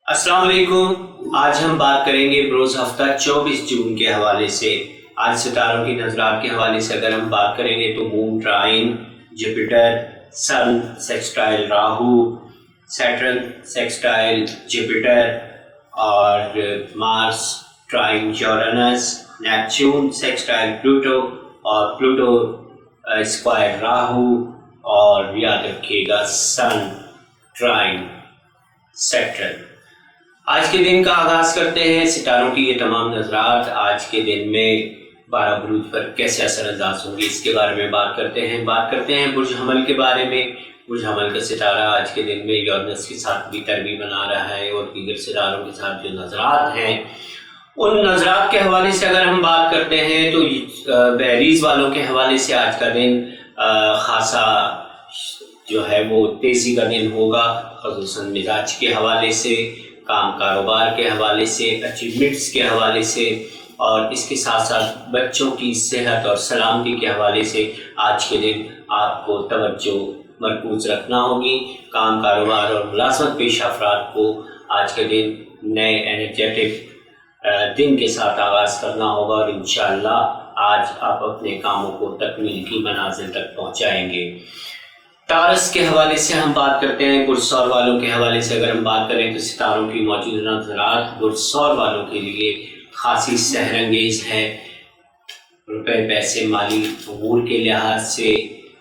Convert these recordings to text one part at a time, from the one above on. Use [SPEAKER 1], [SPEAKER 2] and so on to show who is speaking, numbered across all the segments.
[SPEAKER 1] अस्सलाम वालेकुम। आज हम बात करेंगे बरोज़ हफ्ता 24 जून के हवाले से। आज सितारों की नज़रात के हवाले से अगर हम बात करेंगे तो मून ट्राइन जुपिटर, सन सेक्सटाइल राहु, सैटर्न सेक्सटाइल जुपिटर और मार्स ट्राइन यूरेनस, नेपच्यून सेक्सटाइल प्लूटो और प्लूटो स्क्वायर राहु, और याद रखिएगा सन ट्राइन सैटर्न। आज के दिन का आगाज़ करते हैं। सितारों की ये तमाम नज़रात आज के दिन में 12 बुरुज पर कैसे असरअंदाज होंगी इसके बारे में बात करते हैं बुर्ज हमल के बारे में। बुर्ज हमल का सितारा आज के दिन में यूरेनस के साथ भी तरबी बना रहा है और दीगर सितारों के साथ जो नज़रात हैं उन नज़रात के हवाले से अगर हम बात करते हैं तो एरीज़ वालों के हवाले से आज का दिन खासा जो है वो तेज़ी का दिन होगा, ख़ुसूसन मिजाज के हवाले से, काम कारोबार के हवाले से, अचीवमेंट्स के हवाले से और इसके साथ साथ बच्चों की सेहत और सलामती के हवाले से आज के दिन आपको तवज्जो मरकूज रखना होगी। काम कारोबार और मुलाज़मत पेशा अफराद को आज के दिन नए एनर्जेटिक दिन के साथ आगाज़ करना होगा और इंशाअल्लाह आज आप अपने कामों को तकमील की मनाजिल तक पहुँचाएँगे। तारस के हवाले से हम बात करते हैं। गुरसौर वालों के हवाले से अगर हम बात करें तो सितारों की मौजूदा नज़रात गुरसौर वालों के लिए खासी सहरंगेज़ है। रुपए पैसे माली अमूर के लिहाज से,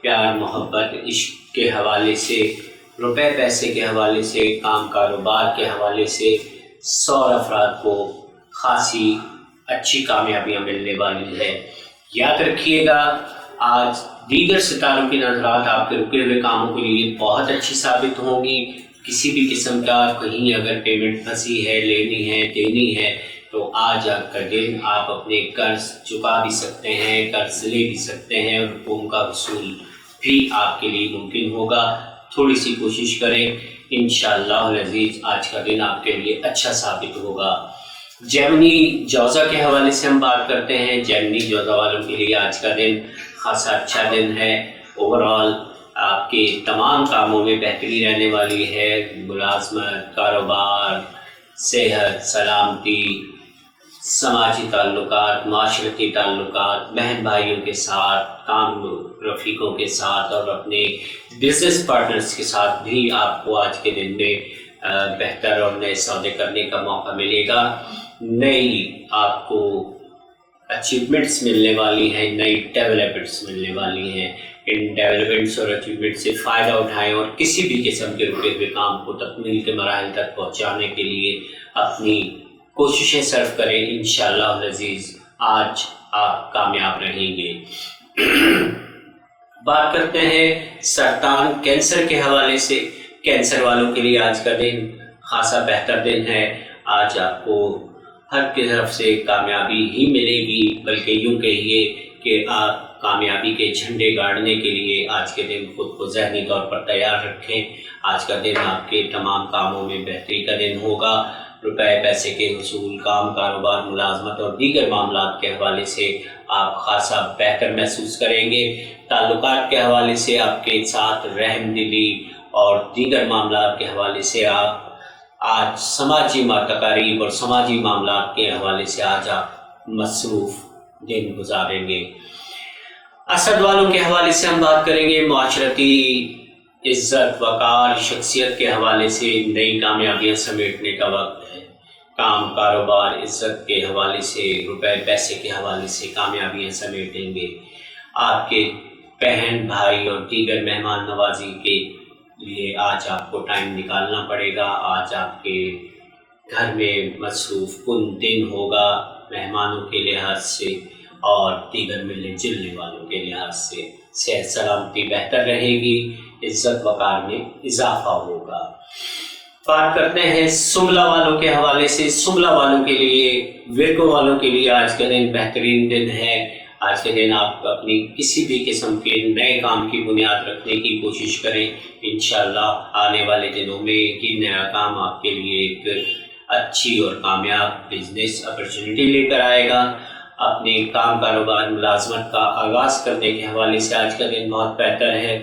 [SPEAKER 1] प्यार मोहब्बत इश्क के हवाले से, रुपए पैसे के हवाले से, काम कारोबार के हवाले से सौर अफराद को खासी अच्छी कामयाबियाँ मिलने वाली है। याद रखिएगा आज दीगर सितारों की नज़रात आपके रुके हुए कामों के लिए बहुत अच्छी साबित होंगी। किसी भी किस्म का कहीं अगर पेमेंट फंसी है, लेनी है, देनी है तो आज आपका दिन आप अपने कर्ज चुका भी सकते हैं, कर्ज ले भी सकते हैं और हुकूम का वसूल भी आपके लिए मुमकिन होगा। थोड़ी सी कोशिश करें, इंशाअल्लाह अज़ीज़ आज का दिन आपके लिए अच्छा साबित होगा। जेमिनी जौज़ा के हवाले से हम बात करते हैं। जेमिनी जौज़ा वालों के लिए आज का दिन खासा अच्छा दिन है। ओवरऑल आपके तमाम कामों में बेहतरी रहने वाली है। मुलाज़मत, कारोबार, सेहत, सलामती, समाजी ताल्लुकात, माशरती ताल्लुकात, बहन भाइयों के साथ, काम रफ़ीकों के साथ और अपने बिज़नेस पार्टनर्स के साथ भी आपको आज के दिन में बेहतर और नए सौदे करने का मौका मिलेगा। नई आपको अचीवमेंट्स मिलने वाली हैं, नई डेवलपमेंट्स मिलने वाली हैं। इन डेवलपमेंट्स और अचीवमेंट से फ़ायदा उठाएं और किसी भी किस्म के रुके हुए काम को तकमील के मराहिल तक पहुंचाने के लिए अपनी कोशिशें सर्व करें। इंशाअल्लाह अज़ीज़ आज आप कामयाब रहेंगे। बात करते हैं सरतान कैंसर के हवाले से। कैंसर वालों के लिए आज का दिन खासा बेहतर दिन है। आज आपको हर की तरफ से कामयाबी ही मिलेगी, बल्कि यूँ कहिए कि आप कामयाबी के झंडे गाड़ने के लिए आज के दिन खुद को ज़हनी तौर पर तैयार रखें। आज का दिन आपके तमाम कामों में बेहतरी का दिन होगा। रुपए पैसे के वसूल, काम कारोबार, मुलाजमत और दीगर मामलात के हवाले से आप खासा बेहतर महसूस करेंगे। ताल्लुकात के हवाले से आपके साथ रहमदिली और दीगर मामलात के हवाले से आप आज समाजी तकारीब और समाजी मामलात के हवाले से आज आप मसरूफ़ दिन गुजारेंगे। असद वालों के हवाले से हम बात करेंगे। माशरती इज़्ज़त, वक़ार, शख्सियत के हवाले से नई कामयाबियाँ समेटने का वक्त है। काम कारोबार, इज़्ज़त के हवाले से, रुपए पैसे के हवाले से कामयाबियाँ समेटेंगे। आपके बहन भाई और दीगर मेहमान नवाजी के लिए आज आपको टाइम निकालना पड़ेगा। आज आपके घर में मसरूफ़ कुन दिन होगा मेहमानों के लिहाज से और दीगर मिलने जुलने वालों के लिहाज से। सेहत सलामती बेहतर रहेगी, इज़्ज़त वक़ार में इजाफा होगा। बात करते हैं सुमला वालों के हवाले से। सुमला वालों के लिए, विर्गो वालों के लिए आज का दिन बेहतरीन दिन है। आज के दिन आप अपनी किसी भी किस्म के नए काम की बुनियाद रखने की कोशिश करें। इंशाअल्लाह आने वाले दिनों में ये नया काम आपके लिए एक अच्छी और कामयाब बिजनेस अपॉर्चुनिटी लेकर आएगा। अपने काम कारोबार मुलाजमत का आगाज़ करने के हवाले से आज का दिन बहुत बेहतर है।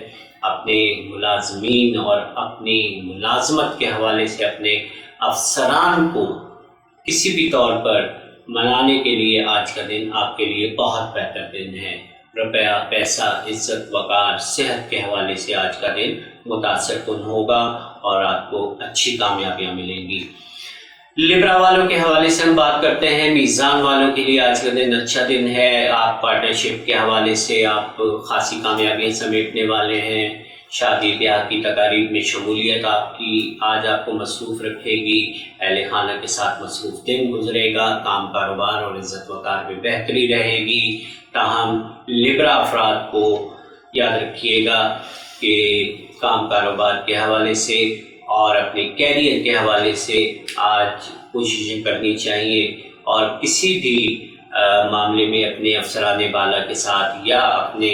[SPEAKER 1] अपने मुलाजमीन और अपनी मुलाजमत के हवाले से अपने افسران کو کسی بھی طور پر منانے کے لیے آج کا دن آپ کے لیے بہت بہتر دن ہے۔ روپیہ، پیسہ، عزت، وقار، صحت کے حوالے سے آج کا دن متاثر کن ہوگا اور آپ کو اچھی کامیابیاں ملیں گی۔ لبرا والوں کے حوالے سے ہم بات کرتے ہیں۔ میزان والوں کے لیے آج کا دن اچھا دن ہے۔ آپ پارٹنرشپ کے حوالے سے آپ خاصی کامیابیاں سمیٹنے والے ہیں۔ شادی بیاہ کی تقاریب میں شمولیت آپ کی آج آپ کو مصروف رکھے گی۔ اہل خانہ کے ساتھ مصروف دن گزرے گا۔ کام، کاروبار اور عزت وقار میں بہتری رہے گی۔ تاہم لبرا افراد کو یاد رکھیے گا کہ کام کاروبار کے حوالے سے اور اپنے کیریئر کے حوالے سے آج کوششیں کرنی چاہیے، اور کسی بھی معاملے میں اپنے افسران بالا کے ساتھ یا اپنے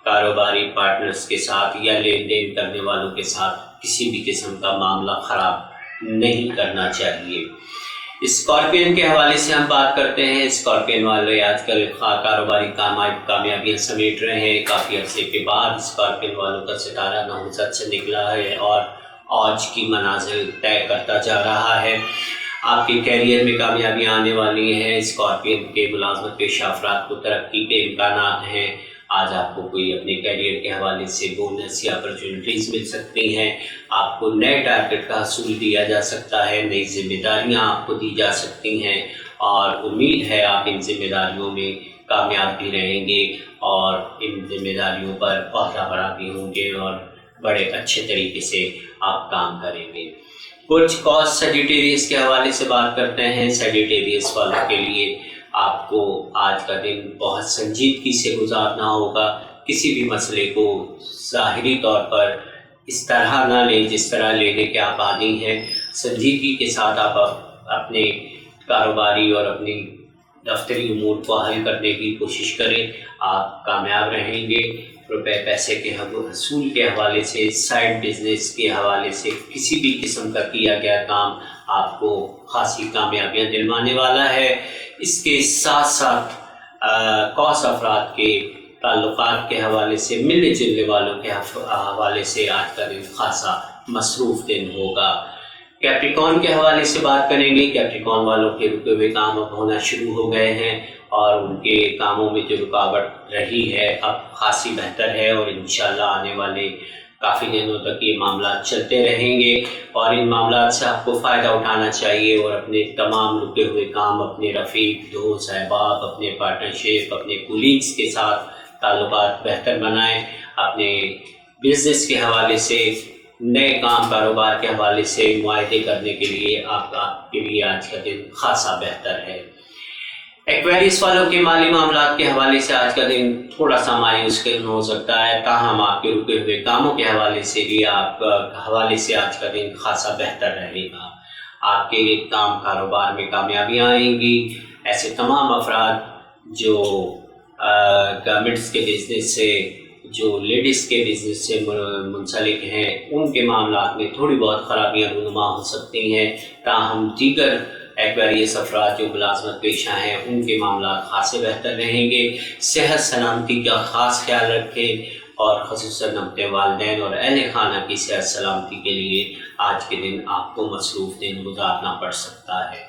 [SPEAKER 1] کاروباری پارٹنرز کے ساتھ یا لین دین کرنے والوں کے ساتھ کسی بھی قسم کا معاملہ خراب نہیں کرنا چاہیے۔ اسکارپین کے حوالے سے ہم بات کرتے ہیں۔ اسکارپین والے آج کل کاروباری کامیابیاں سمیٹ رہے ہیں۔ کافی عرصے کے بعد اسکارپین والوں کا ستارہ نحوست سے نکلا ہے اور عروج کی منازل طے کرتا جا رہا ہے۔ آپ کے کیریئر میں کامیابیاں آنے والی ہیں۔ اسکارپین کے ملازمت پیشہ افراد کو ترقی کے امکانات ہیں۔ آج آپ کو کوئی اپنے کیریئر کے حوالے سے بونس یا اپرچونٹیز مل سکتی ہیں۔ آپ کو نئے ٹارگٹ کا حصول دیا جا سکتا ہے۔ نئی ذمہ داریاں آپ کو دی جا سکتی ہیں، اور امید ہے آپ ان ذمہ داریوں میں کامیاب بھی رہیں گے اور ان ذمہ داریوں پر عہدہ برا بھی ہوں گے اور بڑے اچھے طریقے سے آپ کام کریں گے۔ کچھ کاز سیجیٹیریس کے حوالے سے بات کرتے ہیں۔ سیجیٹیریس والوں کے لیے آپ کو آج کا دن بہت سنجیدگی سے گزارنا ہوگا۔ کسی بھی مسئلے کو ظاہری طور پر اس طرح نہ لیں جس طرح لینے کے آپ عادی ہیں۔ سنجیدگی کے ساتھ آپ اپنے کاروباری اور اپنی دفتری امور کو حل کرنے کی کوشش کریں، آپ کامیاب رہیں گے۔ روپے پیسے کے حصول کے حوالے سے، سائڈ بزنس کے حوالے سے کسی بھی قسم کا کیا گیا کام آپ کو خاصی کامیابیاں دلوانے والا ہے۔ اس کے ساتھ ساتھ خاص افراد کے تعلقات کے حوالے سے، ملنے جلنے والوں کے حوالے سے آج کا دن خاصا مصروف دن ہوگا۔ کیپریکارن کے حوالے سے بات کریں گے۔ کیپریکارن والوں کے رکے ہوئے کام اب ہونا شروع ہو گئے ہیں، اور ان کے کاموں میں جو رکاوٹ رہی ہے اب خاصی بہتر ہے، اور انشاءاللہ آنے والے کافی دنوں تک یہ معاملات چلتے رہیں گے، اور ان معاملات سے آپ کو فائدہ اٹھانا چاہیے اور اپنے تمام رکے ہوئے کام اپنے رفیق، دوست، احباب، اپنے پارٹنرشپ، اپنے کولیگز کے ساتھ تعلقات بہتر بنائیں۔ اپنے بزنس کے حوالے سے، نئے کام کاروبار کے حوالے سے معاہدے کرنے کے لیے آپ کے لیے آج کا دن خاصا بہتر ہے۔ ایکویریس والوں کے مالی معاملات کے حوالے سے آج کا دن تھوڑا سا مایوس کن ہو سکتا ہے، تاہم آپ کے رکے ہوئے کاموں کے حوالے سے بھی آج کا دن خاصا بہتر رہے گا۔ آپ کے کام کاروبار میں کامیابیاں آئیں گی۔ ایسے تمام افراد جو گارمنٹس کے بزنس سے، جو لیڈیز کے بزنس سے منسلک ہیں، ان کے معاملات میں تھوڑی بہت خرابیاں رونما ہو سکتی ہیں، تاہم دیگر ایکویریس افراد جو ملازمت پیشہ ہیں ان کے معاملات خاصے بہتر رہیں گے۔ صحت سلامتی کا خاص خیال رکھیں، اور خصوصاً اپنے والدین اور اہل خانہ کی صحت سلامتی کے لیے آج کے دن آپ کو مصروف دن گزارنا پڑ سکتا ہے۔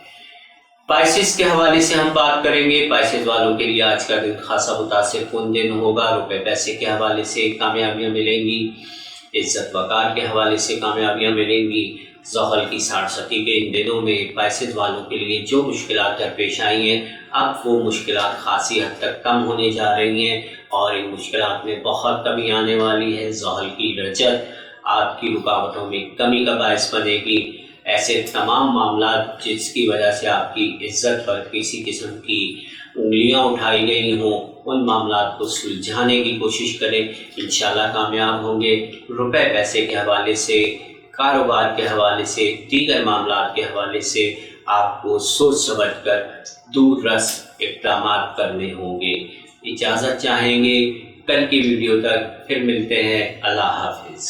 [SPEAKER 1] پائسس کے حوالے سے ہم بات کریں گے۔ پائسس والوں کے لیے آج کا دن خاصا متاثر کن دن ہوگا۔ روپے پیسے کے حوالے سے کامیابیاں ملیں گی، عزت وقار کے حوالے سے کامیابیاں ملیں گی۔ زحل کی 60 کے ان دنوں میں پائسس والوں کے لیے جو مشکلات درپیش آئی ہیں، اب وہ مشکلات خاصی حد تک کم ہونے جا رہی ہیں، اور ان مشکلات میں بہت کمی آنے والی ہے۔ زحل کی رجت آپ کی رکاوٹوں میں کمی کا باعث بنے گی۔ ایسے تمام معاملات جس کی وجہ سے آپ کی عزت پر کسی قسم کی انگلیاں اٹھائی گئی ہوں، ان معاملات کو سلجھانے کی کوشش کریں، انشاءاللہ کامیاب ہوں گے۔ روپے پیسے کے حوالے سے، کاروبار کے حوالے سے، دیگر معاملات کے حوالے سے آپ کو سوچ سمجھ کر دور رس اقدامات کرنے ہوں گے۔ اجازت چاہیں گے کل کی ویڈیو تک، پھر ملتے ہیں۔ اللہ حافظ۔